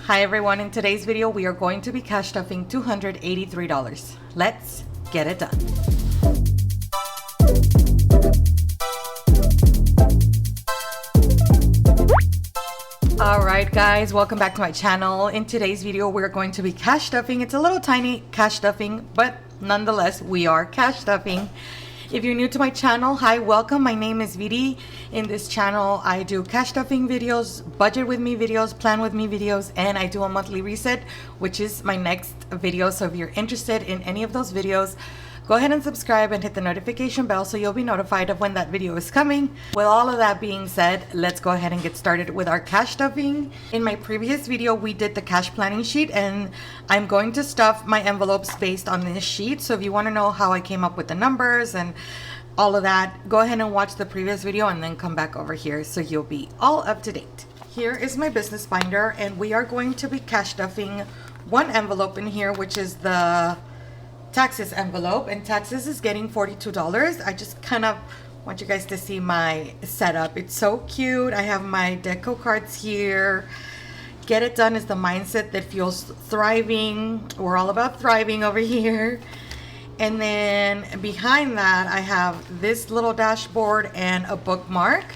Hi everyone, in today's video we are going to be cash stuffing $283. Let's get it done. Alright guys, welcome back to my channel. In today's video we're going to be cash stuffing. It's a little tiny cash stuffing, but nonetheless we are cash stuffing. If you're new to my channel, hi, welcome. My name is Vidi. In this channel, I do cash stuffing videos, budget with me videos, plan with me videos, and I do a monthly reset, which is my next video. So if you're interested in any of those videos, go ahead and subscribe and hit the notification bell so you'll be notified of when that video is coming. With all of that being said, let's go ahead and get started with our cash stuffing. In my previous video, we did the cash planning sheet, and I'm going to stuff my envelopes based on this sheet. So if you want to know how I came up with the numbers and all of that, go ahead and watch the previous video and then come back over here so you'll be all up to date. Here is my business binder, and we are going to be cash stuffing one envelope in here, which is the taxes envelope, and taxes is getting $42. I just kind of want you guys to see my setup. It's so cute. I have my deco cards here. Get it done is the mindset that fuels thriving. We're all about thriving over here. And then behind that I have this little dashboard and a bookmark.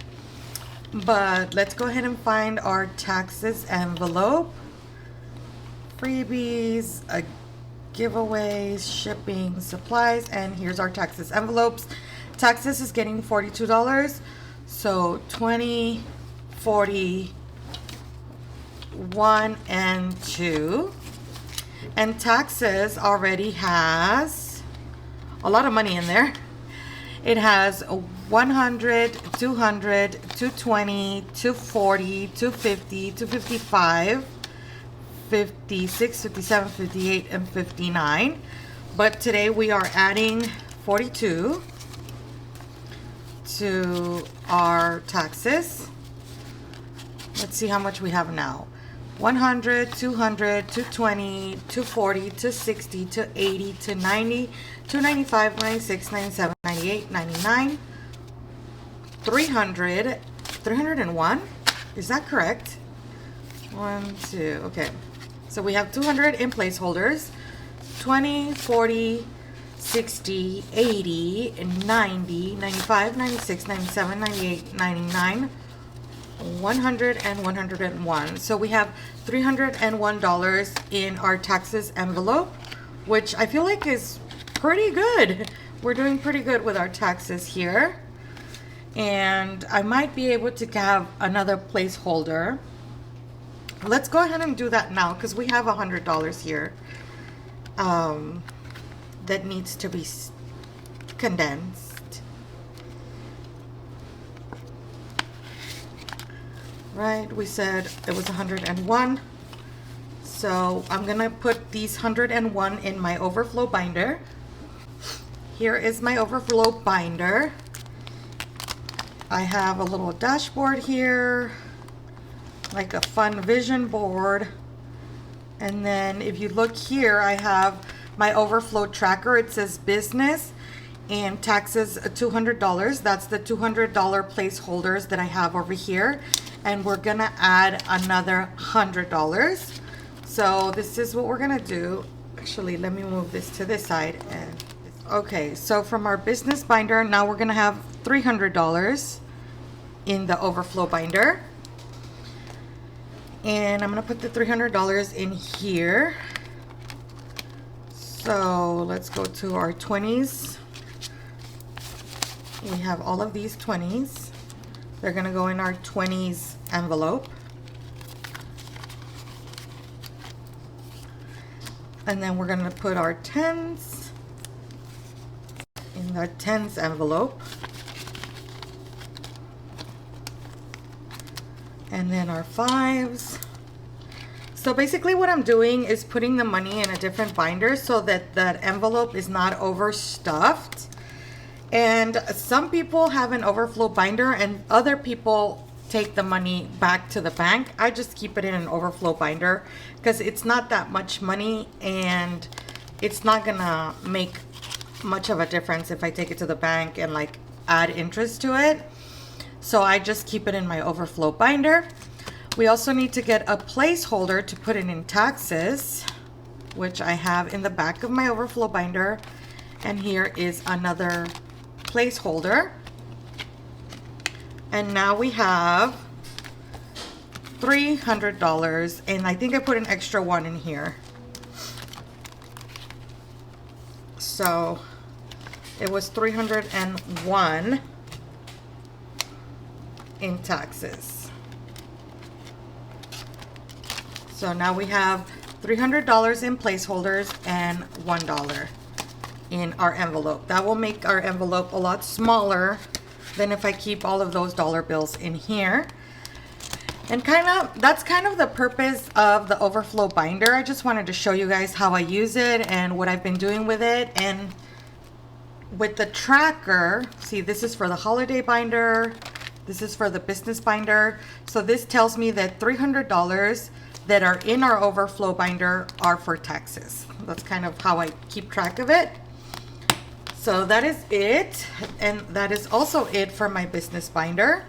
But let's go ahead and find our taxes envelope. Freebies, giveaways, shipping, supplies, and here's our taxes envelopes. Taxes is getting $42, so 20, 40, 1, and 2. And taxes already has a lot of money in there. It has 100, 200, 220, 240, 250, 255, 56, 57, 58, and 59. But today we are adding 42 to our taxes. Let's see how much we have now. 100, 200, 220, 240, 260, 280, 290, 295, 96, 97, 98, 99, 300, 301. Is that correct? 1, 2, okay. So we have 200 in placeholders, 20, 40, 60, 80, 90, 95, 96, 97, 98, 99, 100, and 101. So we have $301 in our taxes envelope, which I feel like is pretty good. We're doing pretty good with our taxes here. And I might be able to have another placeholder. Let's go ahead and do that now because we have $100 here that needs to be condensed. Right, we said it was 101. So I'm gonna put these 101 in my overflow binder. Here is my overflow binder. I have a little dashboard here, like a fun vision board. And then if you look here, I have my overflow tracker. It says business and taxes $200. That's the $200 placeholders that I have over here. And we're gonna add another $100. So this is what we're gonna do. Actually, let me move this to this side. And okay, so from our business binder, now we're gonna have $300 in the overflow binder. And I'm gonna put the $300 in here. So let's go to our 20s. We have all of these 20s. They're gonna go in our 20s envelope. And then we're gonna put our 10s in our 10s envelope. And then our 5s. So basically what I'm doing is putting the money in a different binder so that that envelope is not overstuffed. And some people have an overflow binder and other people take the money back to the bank. I just keep it in an overflow binder because it's not that much money and it's not gonna make much of a difference if I take it to the bank and like add interest to it. So I just keep it in my overflow binder. We also need to get a placeholder to put it in taxes, which I have in the back of my overflow binder. And here is another placeholder. And now we have $300, and I think I put an extra one in here. So it was 301 in taxes. So now we have $300 in placeholders and $1 in our envelope. That will make our envelope a lot smaller than if I keep all of those dollar bills in here. And that's kind of the purpose of the overflow binder. I just wanted to show you guys how I use it and what I've been doing with it. And with the tracker, see, this is for the holiday binder, this is for the business binder. So this tells me that $300 that are in our overflow binder are for taxes. That's kind of how I keep track of it. So that is it, and that is also it for my business binder.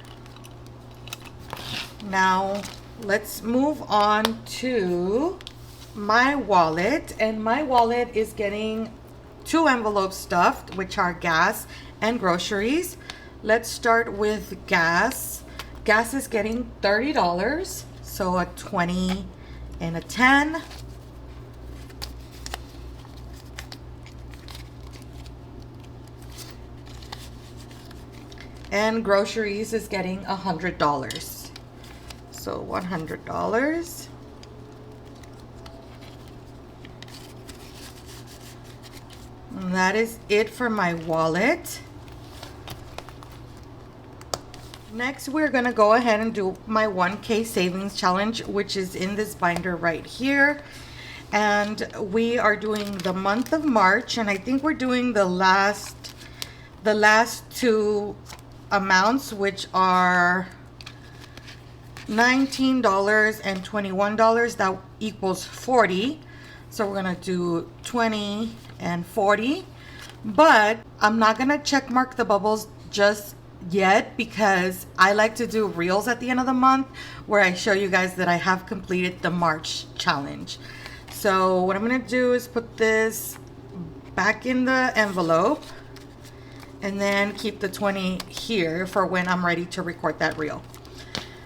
Now let's move on to my wallet, and my wallet is getting 2 envelopes stuffed, which are gas and groceries. Let's start with gas. Gas is getting $30, so a 20 and a 10. And groceries is getting $100. So $100. And that is it for my wallet. Next, we're gonna go ahead and do my 1K savings challenge, which is in this binder right here. And we are doing the month of March, and I think we're doing the last 2 amounts, which are $19 and $21. That equals 40. So we're gonna do 20 and 40, but I'm not gonna check mark the bubbles just yet because I like to do reels at the end of the month where I show you guys that I have completed the March challenge. So what I'm gonna do is put this back in the envelope and then keep the 20 here for when I'm ready to record that reel.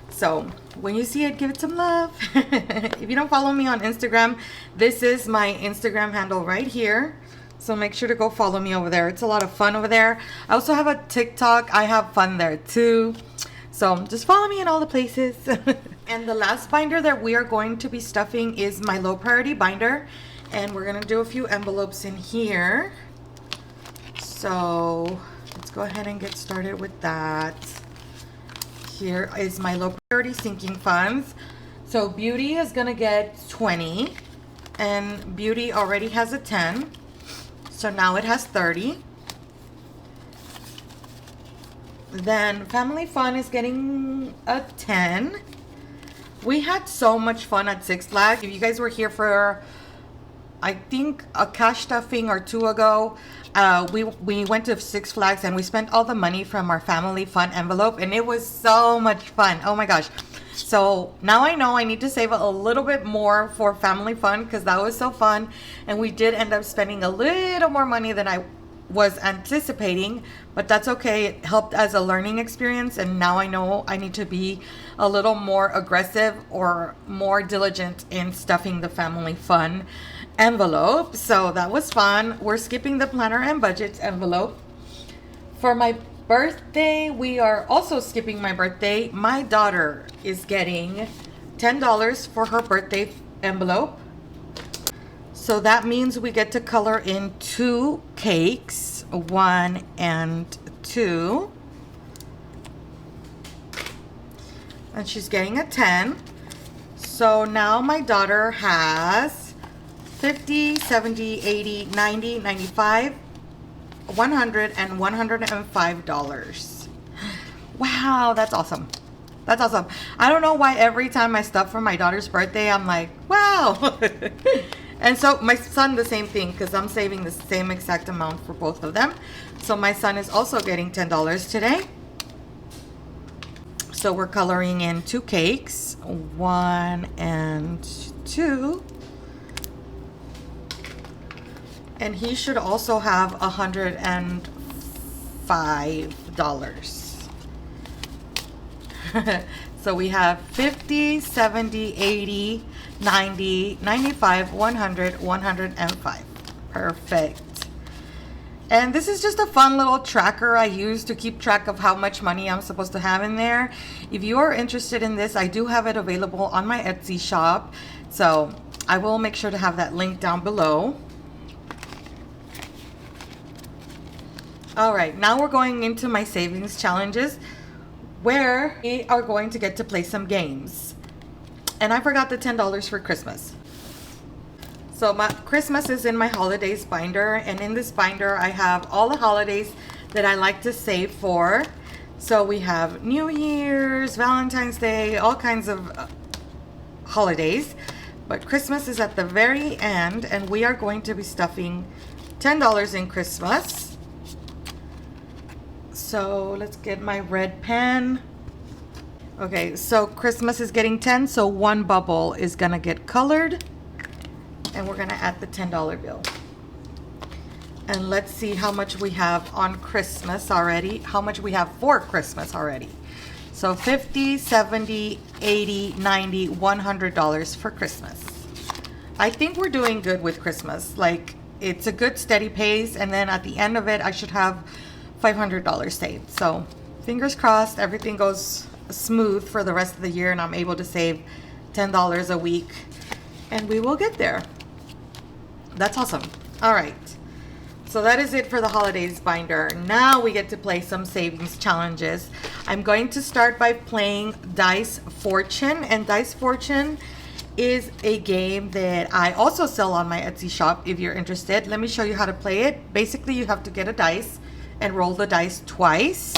So when you see it, give it some love. If you don't follow me on Instagram, this is my Instagram handle right here. So make sure to go follow me over there. It's a lot of fun over there. I also have a TikTok. I have fun there too. So just follow me in all the places. And the last binder that we are going to be stuffing is my low priority binder. And we're gonna do a few envelopes in here. So let's go ahead and get started with that. Here is my low priority sinking funds. So Beauty is gonna get 20, and Beauty already has a 10. So now it has 30. Then Family Fun is getting a 10. We had so much fun at Six Flags. If you guys were here for, I think, a cash stuffing or 2 ago, we went to Six Flags and we spent all the money from our Family Fun envelope, and it was so much fun. Oh my gosh. So now I know I need to save a little bit more for Family Fun because that was so fun. And we did end up spending a little more money than I was anticipating, but that's okay. It helped as a learning experience, and now I know I need to be a little more aggressive or more diligent in stuffing the Family Fun envelope. So that was fun. We're skipping the planner and budgets envelope. For my birthday, we are also skipping my birthday. My daughter is getting $10 for her birthday envelope. So that means we get to color in 2 cakes, 1 and 2. And she's getting a 10. So now my daughter has 50, 70, 80, 90, 95, 100, and $105. Wow, that's awesome. That's awesome. I don't know why every time I stuff for my daughter's birthday, I'm like, wow. And so my son, the same thing, because I'm saving the same exact amount for both of them. So my son is also getting $10 today. So we're coloring in 2 cakes, 1 and 2. And he should also have $105. So we have 50, 70, 80, 90, 95, 100, 105. Perfect. And this is just a fun little tracker I use to keep track of how much money I'm supposed to have in there. If you are interested in this, I do have it available on my Etsy shop. So I will make sure to have that link down below. All right, now we're going into my savings challenges where we are going to get to play some games. And I forgot the $10 for Christmas. So my Christmas is in my holidays binder, and in this binder I have all the holidays that I like to save for. So we have New Year's, Valentine's Day, all kinds of holidays. But Christmas is at the very end, and we are going to be stuffing $10 in Christmas. So let's get my red pen. Okay, so Christmas is getting 10, so one bubble is gonna get colored. And we're gonna add the $10 bill. And let's see how much we have on Christmas already, how much we have for Christmas already. So 50, 70, 80, 90, $100 for Christmas. I think we're doing good with Christmas. Like, it's a good steady pace, and then at the end of it, I should have $500 saved. So fingers crossed, everything goes smooth for the rest of the year, and I'm able to save $10 a week, and we will get there. That's awesome. All right, so that is it for the holidays binder. Now we get to play some savings challenges. I'm going to start by playing Dice Fortune, and Dice Fortune is a game that I also sell on my Etsy shop if you're interested. Let me show you how to play it. Basically, you have to get a dice and roll the dice twice.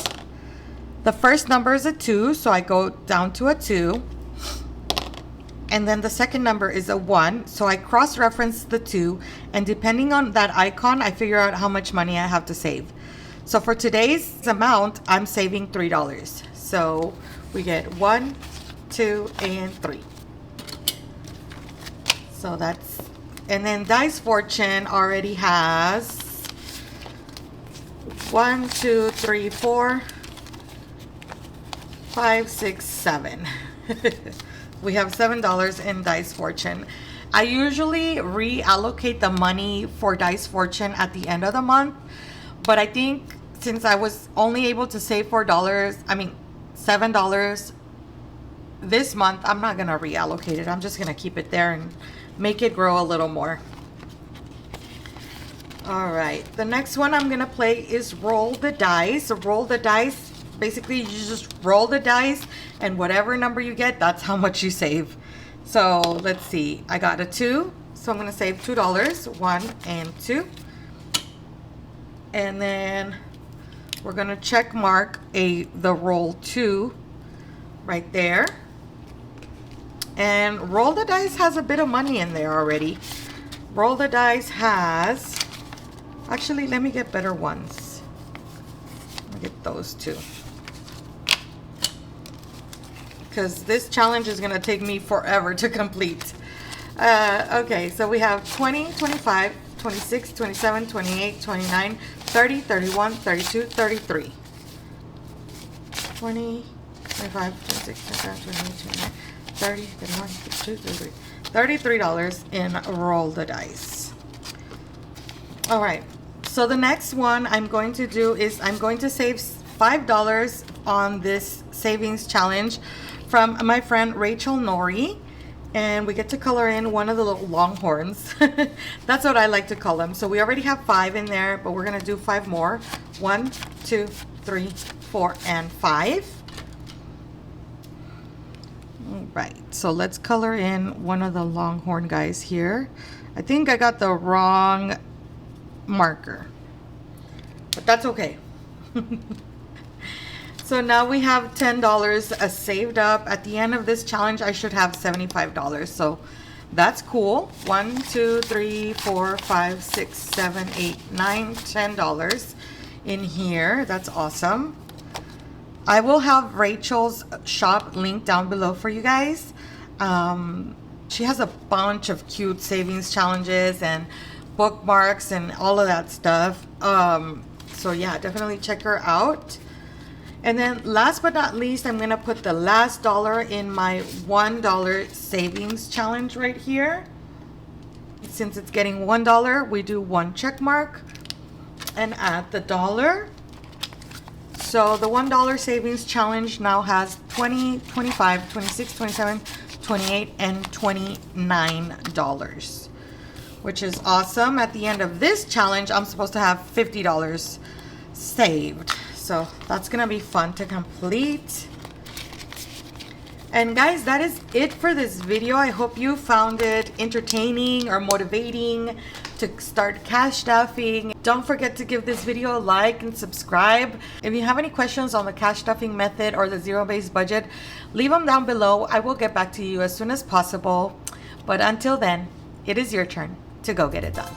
The first number is a 2, so I go down to a 2. And then the second number is a 1, so I cross-reference the 2, and depending on that icon, I figure out how much money I have to save. So for today's amount, I'm saving $3. So we get 1, 2, and 3. So that's, and then Dice Fortune already has 1, 2, 3, 4, 5, 6, 7. We have $7 in Dice Fortune. I usually reallocate the money for Dice Fortune at the end of the month, but I think since I was only able to save $7 this month, I'm not gonna reallocate it. I'm just gonna keep it there and make it grow a little more. All right, the next one I'm gonna play is Roll the Dice. Roll the Dice. Basically, you just roll the dice, and whatever number you get, that's how much you save. So let's see. I got a 2, so I'm going to save $2. 1 and 2. And then we're going to check mark the roll 2 right there. And Roll the Dice has a bit of money in there already. Roll the Dice has... Actually, let me get better ones. Let me get those 2. Because this challenge is going to take me forever to complete. Okay, so we have 20, 25, 26, 27, 28, 29, 30, 31, 32, 33. 20, 25, 26, 27, 28, 29, 30, 31, 32, 33. $33 in Roll the Dice. All right, so the next one I'm going to do is I'm going to save $5 on this savings challenge from my friend Rachel Nori, and we get to color in one of the little longhorns. That's what I like to call them. So we already have 5 in there, but we're gonna do 5 more. 1, 2, 3, 4, and 5. All right, so let's color in one of the longhorn guys here. I think I got the wrong marker, but that's okay. So now we have $10 saved up. At the end of this challenge, I should have $75. So that's cool. 1, 2, 3, 4, 5, 6, 7, 8, 9, $10 in here. That's awesome. I will have Rachel's shop linked down below for you guys. She has a bunch of cute savings challenges and bookmarks and all of that stuff. So yeah, definitely check her out. And then last but not least, I'm gonna put the last dollar in my $1 savings challenge right here. Since it's getting $1, we do 1 check mark and add the dollar. So the $1 savings challenge now has 20, 25, 26, 27, 28, and $29, which is awesome. At the end of this challenge, I'm supposed to have $50 saved. So that's gonna be fun to complete. And guys, that is it for this video. I hope you found it entertaining or motivating to start cash stuffing. Don't forget to give this video a like and subscribe. If you have any questions on the cash stuffing method or the zero-based budget, leave them down below. I will get back to you as soon as possible. But until then, it is your turn to go get it done.